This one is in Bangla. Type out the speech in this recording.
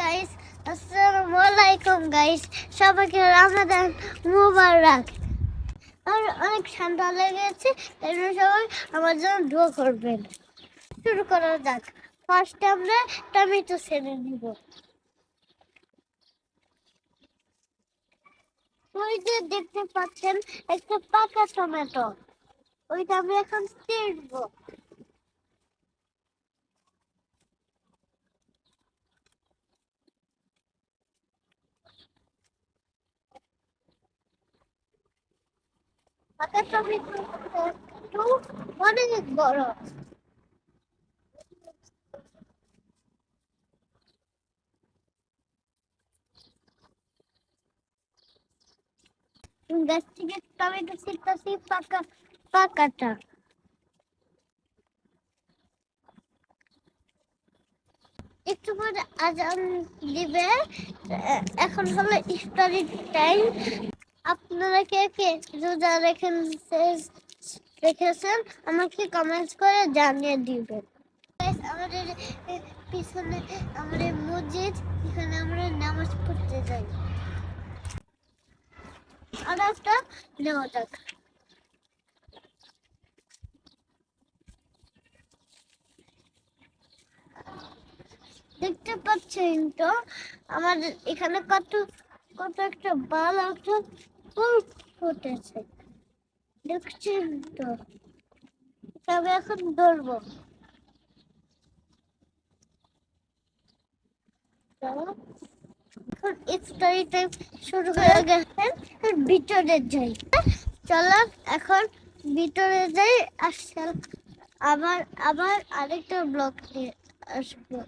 গাইস, আসসালামু আলাইকুম গাইস। সবাইকে রমাদান মুবারক। আর অনেক ঠান্ডা লেগেছে, তাই জন্য সবাই আমার জন্য দোয়া করবেন। শুরু করা যাক। ফার্স্টে আমরা টমেটো ছেড়ে দিব। ওই যে দেখতে পাচ্ছেন একটা পাকা টমেটো, ওইটা আমি এখন ছিঁড়বো। পাকা টমেটো একটু অনেক বড়। গাছ থেকে টমেটো ছিঁড়তেছি পাকাটা। একটু পরে আজান দিবে। এখন হলো ইফতারির টাইম। আপনারা কে কে রোজা রেখেছেন আমাকে কমেন্ট করে জানিয়ে দিবেন। আমাদের পিছনে আমাদের মসজিদ, এখানে আমরা নামাজ পড়তে যাই। আর একটা নেওয়া যাক। দেখতে পাচ্ছেন তো আমাদের এখানে কত কত একটা ভালো একটা ফুল ফুটেছে, দেখছেন তো। তবে এখন ধরবো। এখন ইফতারি টাইম শুরু হয়ে গেছে। ভিতরে যাই, চলো এখন ভিতরে যাই। আবার আবার আরেকটা ব্লগ নিয়ে আসবো।